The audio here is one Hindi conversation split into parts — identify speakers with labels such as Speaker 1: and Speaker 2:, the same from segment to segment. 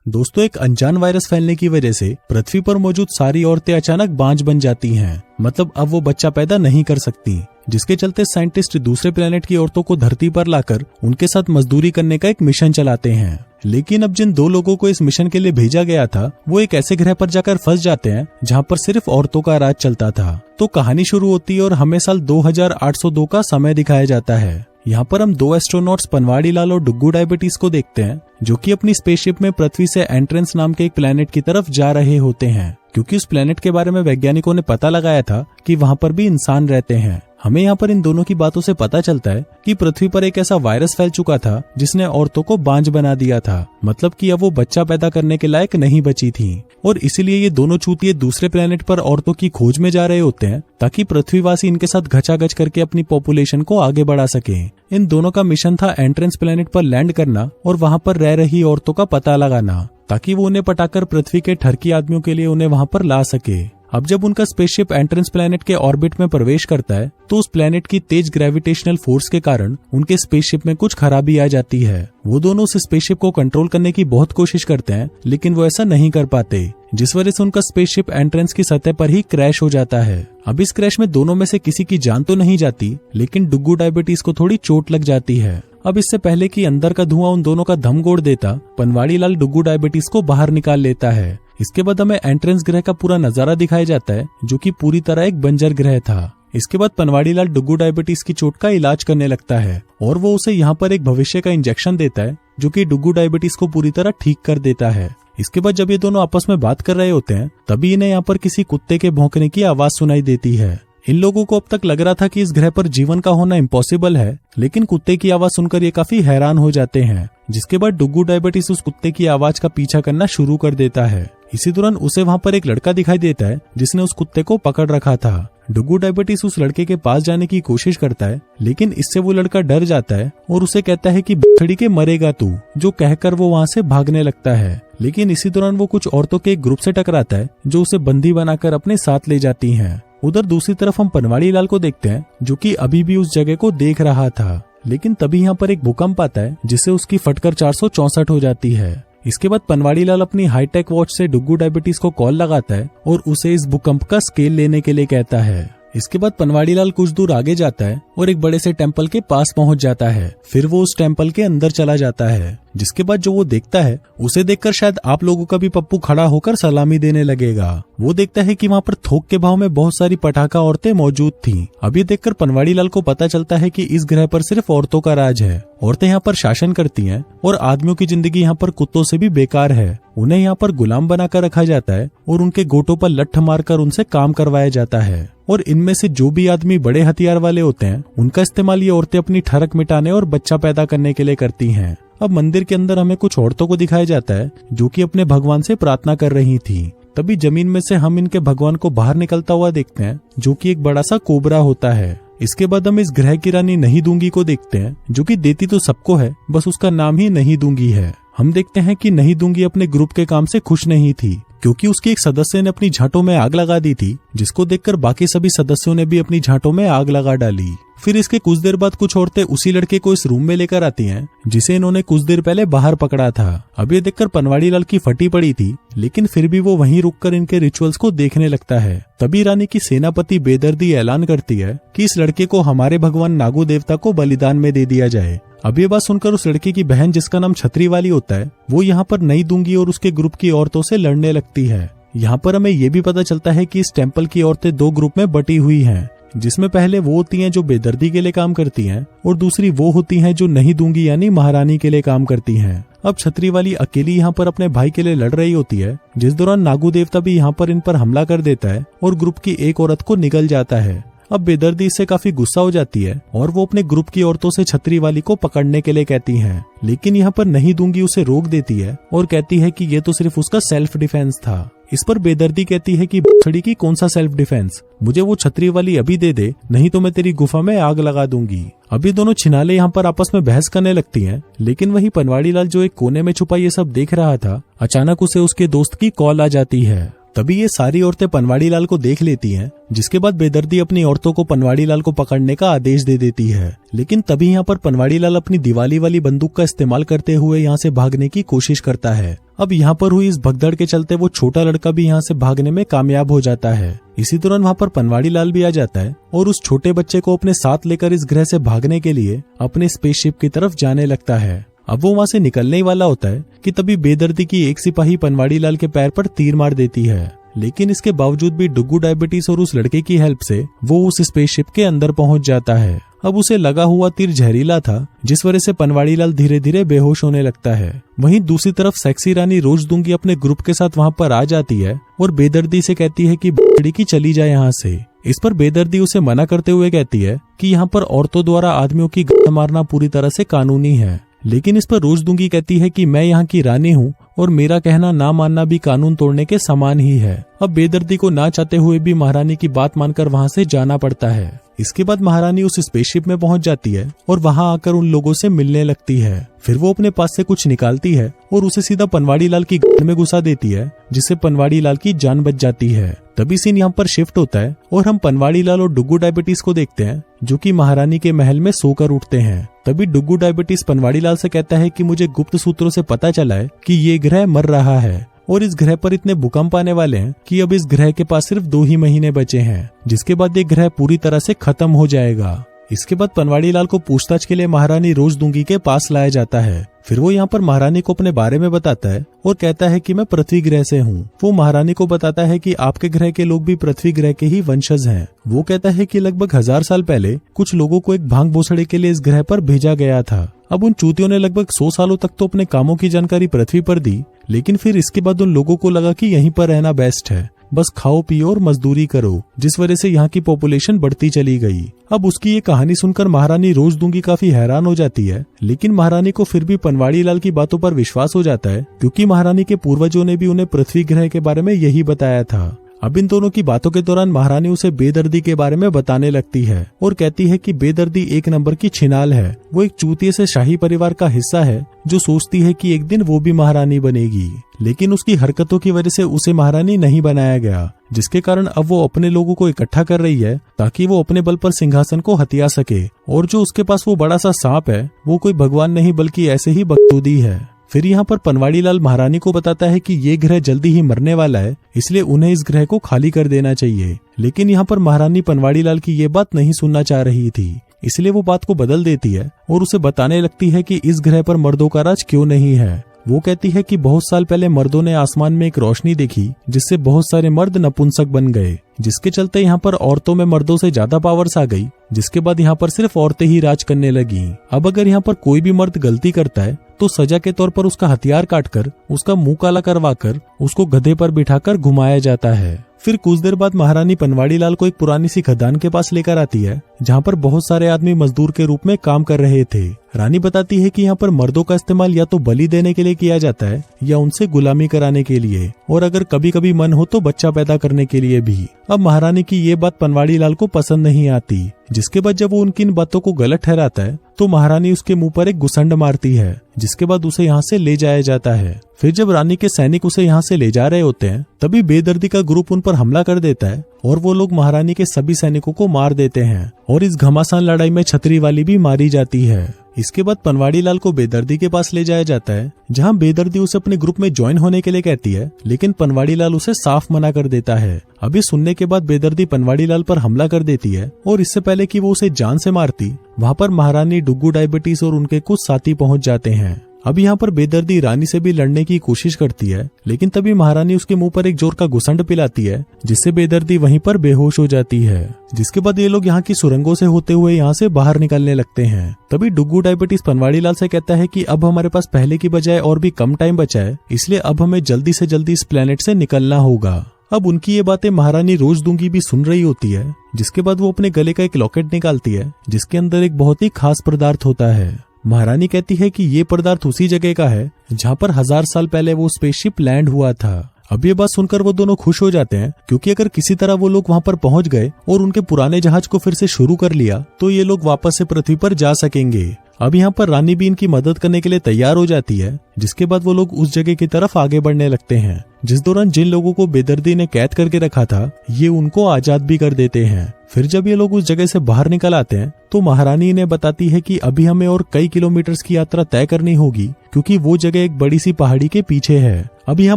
Speaker 1: दोस्तों, एक अनजान वायरस फैलने की वजह से पृथ्वी पर मौजूद सारी औरतें अचानक बांझ बन जाती हैं। मतलब अब वो बच्चा पैदा नहीं कर सकती, जिसके चलते साइंटिस्ट दूसरे प्लेनेट की औरतों को धरती पर लाकर उनके साथ मजदूरी करने का एक मिशन चलाते हैं। लेकिन अब जिन 2 लोगों को इस मिशन के लिए भेजा गया था, वो एक ऐसे ग्रह पर जाकर फंस जाते हैं जहाँ पर सिर्फ औरतों का राज चलता था। तो कहानी शुरू होती है और हमें साल 2802 का समय दिखाया जाता है। यहाँ पर हम 2 एस्ट्रोनॉट्स पनवाड़ी लाल और डुग्गू डायबिटीज को देखते हैं, जो कि अपनी स्पेसशिप में पृथ्वी से एंट्रेंस नाम के एक प्लेनेट की तरफ जा रहे होते हैं, क्योंकि उस प्लेनेट के बारे में वैज्ञानिकों ने पता लगाया था कि वहाँ पर भी इंसान रहते हैं। हमें यहाँ पर इन दोनों की बातों से पता चलता है कि पृथ्वी पर एक ऐसा वायरस फैल चुका था जिसने औरतों को बांझ बना दिया था। मतलब कि अब वो बच्चा पैदा करने के लायक नहीं बची थी, और इसीलिए ये दोनों चूतिए दूसरे प्लेनेट पर औरतों की खोज में जा रहे होते हैं ताकि पृथ्वीवासी इनके साथ घचाघच करके अपनी पॉपुलेशन को आगे बढ़ा सके। इन दोनों का मिशन था एंट्रेंस प्लेनेट पर लैंड करना और वहाँ पर रह रही औरतों का पता लगाना, ताकि वो उन्हें पटाकर पृथ्वी के ठरकी आदमियों के लिए उन्हें वहाँ पर ला सके। अब जब उनका स्पेसशिप एंट्रेंस प्लेनेट के ऑर्बिट में प्रवेश करता है, तो उस प्लेनेट की तेज ग्रेविटेशनल फोर्स के कारण उनके स्पेसशिप में कुछ खराबी आ जाती है। वो दोनों उस स्पेसशिप को कंट्रोल करने की बहुत कोशिश करते हैं, लेकिन वो ऐसा नहीं कर पाते, जिस वजह से उनका स्पेसशिप एंट्रेंस की सतह पर ही क्रैश हो जाता है। अब इस क्रैश में दोनों में से किसी की जान तो नहीं जाती, लेकिन डुग्गू डायबिटीज को थोड़ी चोट लग जाती है। अब इससे पहले कि अंदर का धुआं उन दोनों का दम गोड़ देता, पनवाड़ी लाल डुग्गू डायबिटीज को बाहर निकाल लेता है। इसके बाद हमें एंट्रेंस ग्रह का पूरा नजारा दिखाया जाता है, जो कि पूरी तरह एक बंजर ग्रह था। इसके बाद पनवाड़ी लाल डुग्गू डायबिटीज की चोट का इलाज करने लगता है, और वो उसे यहाँ पर एक भविष्य का इंजेक्शन देता है, जो कि डुग्गू डायबिटीज को पूरी तरह ठीक कर देता है। इसके बाद जब ये दोनों आपस में बात कर रहे होते हैं, तभी इन्हें यहाँ पर किसी कुत्ते के भौंकने की आवाज सुनाई देती है। इन लोगों को अब तक लग रहा था कि इस ग्रह पर जीवन का होना इम्पॉसिबल है, लेकिन कुत्ते की आवाज सुनकर ये काफी हैरान हो जाते हैं। जिसके बाद डुग्गू डायबिटीज उस कुत्ते की आवाज का पीछा करना शुरू कर देता है। इसी दौरान उसे वहाँ पर एक लड़का दिखाई देता है जिसने उस कुत्ते को पकड़ रखा था। डुग्गू डायबिटीज उस लड़के के पास जाने की कोशिश करता है, लेकिन इससे वो लड़का डर जाता है और उसे कहता है कि बछड़ी के मरेगा तू, जो कहकर वो वहाँ से भागने लगता है। लेकिन इसी दौरान वो कुछ औरतों के एक ग्रुप से टकराता है, जो उसे बंदी बनाकर अपने साथ ले जाती हैं। उधर दूसरी तरफ हम पनवाड़ी लाल को देखते हैं, जो कि अभी भी उस जगह को देख रहा था। लेकिन तभी यहाँ पर एक भूकंप आता है, जिससे उसकी फटकर 464 हो जाती है। इसके बाद पनवाड़ी लाल अपनी हाईटेक वॉच से डुग्गू डायबिटीज को कॉल लगाता है और उसे इस भूकंप का स्केल लेने के लिए कहता है। इसके बाद पनवाड़ी लाल कुछ दूर आगे जाता है और एक बड़े से टेम्पल के पास पहुंच जाता है। फिर वो उस टेम्पल के अंदर चला जाता है, जिसके बाद जो वो देखता है उसे देखकर शायद आप लोगों का भी पप्पू खड़ा होकर सलामी देने लगेगा। वो देखता है कि वहाँ पर थोक के भाव में बहुत सारी पटाखा औरतें मौजूद थीं। अब ये देखकर पनवाड़ी लाल को पता चलता है कि इस ग्रह पर सिर्फ औरतों का राज है। औरतें यहाँ पर शासन करती हैं और आदमियों की जिंदगी यहाँ पर कुत्तों से भी बेकार है। उन्हें यहाँ पर गुलाम बनाकर रखा जाता है और उनके गोटों पर लठ मारकर उनसे काम करवाया जाता है। और इनमें से जो भी आदमी बड़े हथियार वाले होते हैं, उनका इस्तेमाल ये औरतें अपनी ठरक मिटाने और बच्चा पैदा करने के लिए करती हैं। अब मंदिर के अंदर हमें कुछ औरतों को दिखाया जाता है, जो कि अपने भगवान से प्रार्थना कर रही थी। तभी जमीन में से हम इनके भगवान को बाहर निकलता हुआ देखते हैं, जो कि एक बड़ा सा कोबरा होता है। इसके बाद हम इस ग्रह की रानी नहीं दूंगी को देखते हैं, जो कि देती तो सबको है, बस उसका नाम ही नहीं दूंगी है। हम देखते हैं कि नहीं दूंगी अपने ग्रुप के काम से खुश नहीं थी, क्योंकि उसकी एक सदस्य ने अपनी झांटों में आग लगा दी थी, जिसको देखकर बाकी सभी सदस्यों ने भी अपनी झांटों में आग लगा डाली। फिर इसके कुछ देर बाद कुछ औरतें उसी लड़के को इस रूम में लेकर आती हैं, जिसे इन्होंने कुछ देर पहले बाहर पकड़ा था। अब ये देखकर पनवाड़ी लाल की फटी पड़ी थी, लेकिन फिर भी वो वहीं रुककर इनके रिचुअल्स को देखने लगता है। तभी रानी की सेनापति बेदर्दी ऐलान करती है कि इस लड़के को हमारे भगवान नागू देवता को बलिदान में दे दिया जाए। अब ये बात सुनकर उस लड़के की बहन, जिसका नाम छतरी वाली होता है, वो यहाँ पर नहीं दूंगी और उसके ग्रुप की औरतों से लड़ने लगती है। यहाँ पर हमें ये भी पता चलता है कि इस टेम्पल की औरतें 2 ग्रुप में बटी हुई हैं, जिसमें पहले वो होती हैं जो बेदर्दी के लिए काम करती हैं और दूसरी वो होती हैं जो नहीं दूंगी यानी महारानी के लिए काम करती हैं। अब छतरी वाली अकेली यहाँ पर अपने भाई के लिए लड़ रही होती है, जिस दौरान नागू देवता भी यहाँ पर इन पर हमला कर देता है और ग्रुप की एक औरत को निगल जाता है। अब बेदर्दी इससे काफी गुस्सा हो जाती है और वो अपने ग्रुप की औरतों से छतरी वाली को पकड़ने के लिए कहती हैं, लेकिन यहाँ पर नहीं दूंगी उसे रोक देती है और कहती है कि ये तो सिर्फ उसका सेल्फ डिफेंस था। इस पर बेदर्दी कहती है कि बछड़ी की कौन सा सेल्फ डिफेंस, मुझे वो छतरी वाली अभी दे दे, नहीं तो मैं तेरी गुफा में आग लगा दूंगी। अभी दोनों छिनाले यहाँ पर आपस में बहस करने लगती हैं, लेकिन वही पनवाड़ी लाल जो एक कोने में छुपा ये सब देख रहा था, अचानक उसे उसके दोस्त की कॉल आ जाती है। तभी ये सारी औरतें पनवाड़ी लाल को देख लेती हैं, जिसके बाद बेदर्दी अपनी औरतों को पनवाड़ी लाल को पकड़ने का आदेश दे देती है। लेकिन तभी यहाँ पर पनवाड़ी लाल अपनी दिवाली वाली बंदूक का इस्तेमाल करते हुए यहाँ से भागने की कोशिश करता है। अब यहाँ पर हुई इस भगदड़ के चलते वो छोटा लड़का भी यहाँ से भागने में कामयाब हो जाता है। इसी दौरान वहाँ पर पनवाड़ी लाल भी आ जाता है और उस छोटे बच्चे को अपने साथ लेकर इस ग्रह से भागने के लिए अपने स्पेसशिप की तरफ जाने लगता है। अब वो वहाँ से निकलने ही वाला होता है कि तभी बेदर्दी की एक सिपाही पनवाड़ी लाल के पैर पर तीर मार देती है। लेकिन इसके बावजूद भी डुग्गू डायबिटीज और उस लड़के की हेल्प से वो उस स्पेसशिप के अंदर पहुंच जाता है। अब उसे लगा हुआ तीर जहरीला था, जिस वजह से पनवाड़ी लाल धीरे धीरे बेहोश होने लगता है। वहीं दूसरी तरफ सेक्सी रानी रोज दूंगी अपने ग्रुप के साथ वहाँ पर आ जाती है और बेदर्दी से कहती है कि बड़ी की चली जाए यहाँ से। इस पर बेदर्दी उसे मना करते हुए कहती है कि यहाँ पर औरतों द्वारा आदमियों की गर्दन मारना पूरी तरह से कानूनी है। लेकिन इस पर रोज दूंगी कहती है कि मैं यहाँ की रानी हूँ और मेरा कहना ना मानना भी कानून तोड़ने के समान ही है। अब बेदर्दी को ना चाहते हुए भी महारानी की बात मानकर वहाँ से जाना पड़ता है। इसके बाद महारानी उस स्पेसशिप में पहुंच जाती है और वहां आकर उन लोगों से मिलने लगती है। फिर वो अपने पास से कुछ निकालती है और उसे सीधा पनवाड़ी लाल की गर्दन में घुसा देती है, जिससे पनवाड़ी लाल की जान बच जाती है। तभी सीन यहाँ पर शिफ्ट होता है और हम पनवाड़ी लाल और डुग्गू डायबिटीज को देखते हैं, जो कि महारानी के महल में सोकर उठते हैं। तभी डुग्गू डायबिटीज पनवाड़ी लाल से कहता है कि मुझे गुप्त सूत्रों से पता चला है कि ये ग्रह मर रहा है और इस ग्रह पर इतने भूकंप आने वाले हैं कि अब इस ग्रह के पास सिर्फ 2 ही महीने बचे हैं, जिसके बाद ये ग्रह पूरी तरह से खत्म हो जाएगा। इसके बाद पनवाड़ी लाल को पूछताछ के लिए महारानी रोज दूंगी के पास लाया जाता है। फिर वो यहाँ पर महारानी को अपने बारे में बताता है और कहता है कि मैं पृथ्वी ग्रह से हूँ। वो महारानी को बताता है कि आपके ग्रह के लोग भी पृथ्वी ग्रह के ही वंशज हैं। वो कहता है कि लगभग 1000 साल पहले कुछ लोगों को एक भांग भोसड़े के लिए इस ग्रह पर भेजा गया था। अब उन चूतियों ने लगभग 100 सालों तक तो अपने कामों की जानकारी पृथ्वी पर दी, लेकिन फिर इसके बाद उन लोगों को लगा कि यहीं पर रहना बेस्ट है, बस खाओ पियो और मजदूरी करो, जिस वजह से यहाँ की पॉपुलेशन बढ़ती चली गई। अब उसकी ये कहानी सुनकर महारानी रोज दूंगी काफी हैरान हो जाती है, लेकिन महारानी को फिर भी पनवाड़ी लाल की बातों पर विश्वास हो जाता है, क्योंकि महारानी के पूर्वजों ने भी उन्हें पृथ्वी ग्रह के बारे में यही बताया था। अब इन दोनों की बातों के दौरान महारानी उसे बेदर्दी के बारे में बताने लगती है और कहती है कि बेदर्दी 1 नंबर की छिनाल है। वो एक चूतिए से शाही परिवार का हिस्सा है जो सोचती है कि एक दिन वो भी महारानी बनेगी, लेकिन उसकी हरकतों की वजह से उसे महारानी नहीं बनाया गया, जिसके कारण अब वो अपने लोगों को इकट्ठा कर रही है ताकि वो अपने बल पर सिंहासन को हथिया सके। और जो उसके पास वो बड़ा सा सांप है वो कोई भगवान नहीं बल्कि ऐसे ही बकचोदी है। फिर यहाँ पर पनवाड़ी लाल महारानी को बताता है कि ये ग्रह जल्दी ही मरने वाला है, इसलिए उन्हें इस ग्रह को खाली कर देना चाहिए। लेकिन यहाँ पर महारानी पनवाड़ी लाल की ये बात नहीं सुनना चाह रही थी, इसलिए वो बात को बदल देती है और उसे बताने लगती है कि इस ग्रह पर मर्दों का राज क्यों नहीं है। वो कहती है कि बहुत साल पहले मर्दों ने आसमान में एक रोशनी देखी जिससे बहुत सारे मर्द नपुंसक बन गए, जिसके चलते यहाँ पर औरतों में मर्दों से ज्यादा पावर्स आ गई, जिसके बाद यहाँ पर सिर्फ औरतें ही राज करने लगी। अब अगर यहाँ पर कोई भी मर्द गलती करता है तो सजा के तौर पर उसका हथियार काटकर उसका मुंह काला करवाकर उसको गधे पर बिठाकर घुमाया जाता है। फिर कुछ देर बाद महारानी पनवाड़ी लाल को एक पुरानी सी खदान के पास लेकर आती है, जहाँ पर बहुत सारे आदमी मजदूर के रूप में काम कर रहे थे। रानी बताती है कि यहाँ पर मर्दों का इस्तेमाल या तो बलि देने के लिए किया जाता है या उनसे गुलामी कराने के लिए, और अगर कभी कभी मन हो तो बच्चा पैदा करने के लिए भी। अब महारानी की ये बात पनवाड़ी लाल को पसंद नहीं आती, जिसके बाद जब वो उनकी इन बातों को गलत ठहराता है तो महारानी उसके मुंह पर एक घुसंड मारती है, जिसके बाद उसे यहाँ से ले जाया जाता है। फिर जब रानी के सैनिक उसे यहाँ से ले जा रहे होते हैं तभी बेदर्दी का ग्रुप उन पर हमला कर देता है और वो लोग महारानी के सभी सैनिकों को मार देते हैं और इस घमासान लड़ाई में छतरी वाली भी मारी जाती है। इसके बाद पनवाड़ी लाल को बेदर्दी के पास ले जाया जाता है, जहां बेदर्दी उसे अपने ग्रुप में ज्वाइन होने के लिए कहती है, लेकिन पनवाड़ी लाल उसे साफ मना कर देता है। अभी सुनने के बाद बेदर्दी पनवाड़ी लाल पर हमला कर देती है और इससे पहले कि वो उसे जान से मारती, वहां पर महारानी डुग्गू डायबिटीज और उनके कुछ साथी पहुंच जाते हैं। अब यहाँ पर बेदर्दी रानी से भी लड़ने की कोशिश करती है, लेकिन तभी महारानी उसके मुंह पर एक जोर का घुसंड पिलाती है, जिससे बेदर्दी वहीं पर बेहोश हो जाती है। जिसके बाद ये लोग यहाँ की सुरंगों से होते हुए यहाँ से बाहर निकलने लगते हैं। तभी डुग्गू डायबिटीज पनवाड़ी लाल से कहता है कि अब हमारे पास पहले की बजाय और भी कम टाइम बचा है, इसलिए अब हमें जल्दी से जल्दी इस प्लेनेट से निकलना होगा। अब उनकी ये बातें महारानी रोज दूंगी भी सुन रही होती है, जिसके बाद वो अपने गले का एक लॉकेट निकालती है, जिसके अंदर एक बहुत ही खास पदार्थ होता है। महारानी कहती है कि ये पदार्थ उसी जगह का है जहाँ पर 1000 साल पहले वो स्पेसशिप लैंड हुआ था। अब ये बात सुनकर वो दोनों खुश हो जाते हैं, क्योंकि अगर किसी तरह वो लोग वहाँ पर पहुँच गए और उनके पुराने जहाज को फिर से शुरू कर लिया तो ये लोग वापस से पृथ्वी पर जा सकेंगे। अब यहाँ पर रानी भी इनकी मदद करने के लिए तैयार हो जाती है, जिसके बाद वो लोग उस जगह की तरफ आगे बढ़ने लगते हैं जिस दौरान जिन लोगों को बेदर्दी ने कैद करके रखा था ये उनको आजाद भी कर देते हैं। फिर जब ये लोग उस जगह से बाहर निकल आते हैं तो महारानी इन्हें बताती है कि अभी हमें और कई किलोमीटर्स की यात्रा तय करनी होगी, क्योंकि वो जगह एक बड़ी सी पहाड़ी के पीछे है। अब यहाँ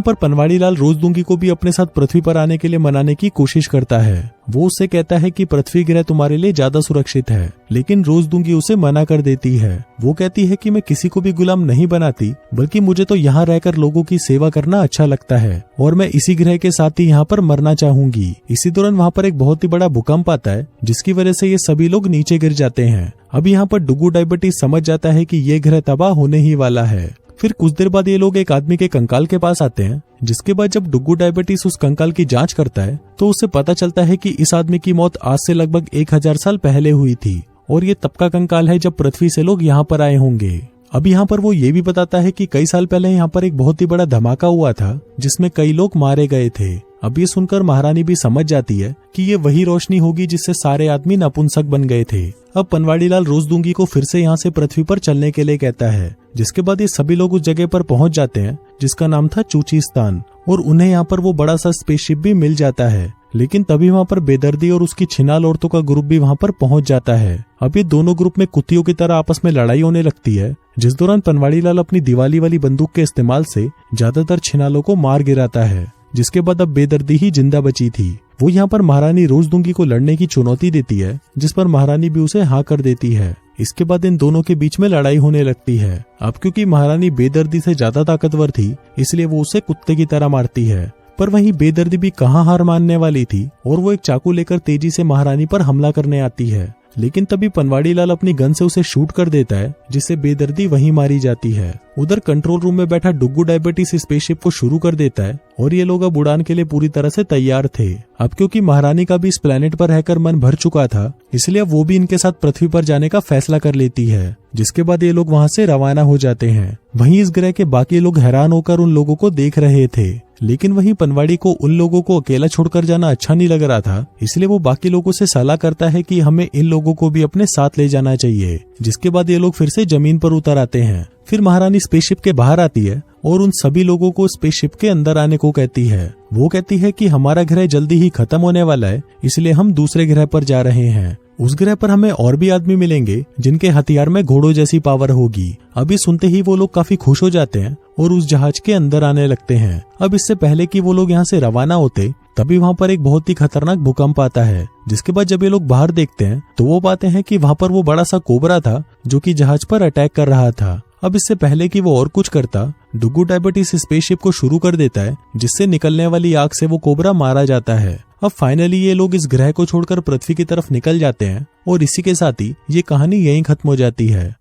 Speaker 1: पर पनवाड़ी लाल रोजदूंगी को भी अपने साथ पृथ्वी पर आने के लिए मनाने की कोशिश करता है। वो उससे कहता है कि पृथ्वी ग्रह तुम्हारे लिए ज्यादा सुरक्षित है, लेकिन रोजदूंगी उसे मना कर देती है। वो कहती है कि मैं किसी को भी गुलाम नहीं बनाती, बल्कि मुझे तो यहाँ रहकर लोगों की सेवा करना अच्छा लगता है और मैं इसी ग्रह के साथ ही यहाँ पर मरना चाहूंगी। इसी दौरान वहाँ पर एक बहुत ही बड़ा भूकंप आता है, जिसकी वजह से ये सभी लोग नीचे गिर जाते हैं। अब यहाँ पर डुगू डायबिटीज समझ जाता है कि ये ग्रह तबाह होने ही वाला है। फिर कुछ देर बाद ये लोग एक आदमी के कंकाल के पास आते हैं, जिसके बाद जब डुगू डायबिटीज उस कंकाल की जांच करता है तो उसे पता चलता है कि इस आदमी की मौत आज से लगभग 1000 साल पहले हुई थी और ये तब का कंकाल है जब पृथ्वी से लोग यहाँ पर आए होंगे। अब यहाँ पर वो ये भी बताता है कि कई साल पहले यहाँ पर एक बहुत ही बड़ा धमाका हुआ था जिसमें कई लोग मारे गए थे। अब ये सुनकर महारानी भी समझ जाती है कि ये वही रोशनी होगी जिससे सारे आदमी नपुंसक बन गए थे। अब पनवाड़ी लाल रोजदूंगी को फिर से यहाँ से पृथ्वी पर चलने के लिए कहता है, जिसके बाद ये सभी लोग उस जगह पर पहुंच जाते हैं जिसका नाम था चूचिस्तान और उन्हें यहाँ पर वो बड़ा सा स्पेसशिप भी मिल जाता है। लेकिन तभी वहाँ पर बेदर्दी और उसकी छिनाल औरतों का ग्रुप भी वहाँ पर पहुंच जाता है। अब ये दोनों ग्रुप में कुत्तियों की तरह आपस में लड़ाई होने लगती है, जिस दौरान पनवाड़ी लाल अपनी दिवाली वाली बंदूक के इस्तेमाल से ज्यादातर छिनालों को मार गिराता है, जिसके बाद अब बेदर्दी ही जिंदा बची थी। वो यहाँ पर महारानी रोजदूंगी को लड़ने की चुनौती देती है, जिस पर महारानी भी उसे हाँ कर देती है। इसके बाद इन दोनों के बीच में लड़ाई होने लगती है। अब क्योंकि महारानी बेदर्दी से ज्यादा ताकतवर थी, इसलिए वो उसे कुत्ते की तरह मारती है। पर वहीं बेदर्दी भी कहाँ हार मानने वाली थी और वो एक चाकू लेकर तेजी से महारानी पर हमला करने आती है। लेकिन तभी पनवाड़ी लाल अपनी गन से उसे शूट कर देता है, जिससे बेदर्दी वहीं मारी जाती है। उधर कंट्रोल रूम में बैठा डुगू डायबिटीज स्पेसशिप को शुरू कर देता है और ये लोग अब उड़ान के लिए पूरी तरह से तैयार थे। अब क्योंकि महारानी का भी इस प्लेनेट पर रहकर मन भर चुका था, इसलिए वो भी इनके साथ पृथ्वी पर जाने का फैसला कर लेती है, जिसके बाद ये लोग वहाँ से रवाना हो जाते हैं। वहीं इस ग्रह के बाकी लोग हैरान होकर उन लोगों को देख रहे थे, लेकिन वहीं पनवाड़ी को उन लोगों को अकेला छोड़कर जाना अच्छा नहीं लग रहा था, इसलिए वो बाकी लोगों से सलाह करता है कि हमें इन लोगों को भी अपने साथ ले जाना चाहिए। जिसके बाद ये लोग फिर से जमीन पर उतर आते हैं। फिर महारानी स्पेसशिप के बाहर आती है और उन सभी लोगों को स्पेसशिप के अंदर आने को कहती है। वो कहती है कि हमारा ग्रह जल्दी ही खत्म होने वाला है, इसलिए हम दूसरे ग्रह पर जा रहे हैं। उस ग्रह पर हमें और भी आदमी मिलेंगे जिनके हथियार में घोड़ों जैसी पावर होगी। अभी सुनते ही वो लोग काफी खुश हो जाते हैं और उस जहाज के अंदर आने लगते हैं। अब इससे पहले कि वो लोग यहाँ से रवाना होते तभी वहाँ पर एक बहुत ही खतरनाक भूकंप आता है, जिसके बाद जब ये लोग बाहर देखते हैं तो वो पाते हैं कि वहाँ पर वो बड़ा सा कोबरा था जो कि जहाज पर अटैक कर रहा था। अब इससे पहले कि वो और कुछ करता, डुगू डायबिटीज स्पेसशिप को शुरू कर देता है, जिससे निकलने वाली आग से वो कोबरा मारा जाता है। अब फाइनली ये लोग इस ग्रह को छोड़कर पृथ्वी की तरफ निकल जाते हैं और इसी के साथ ही ये कहानी यहीं खत्म हो जाती है।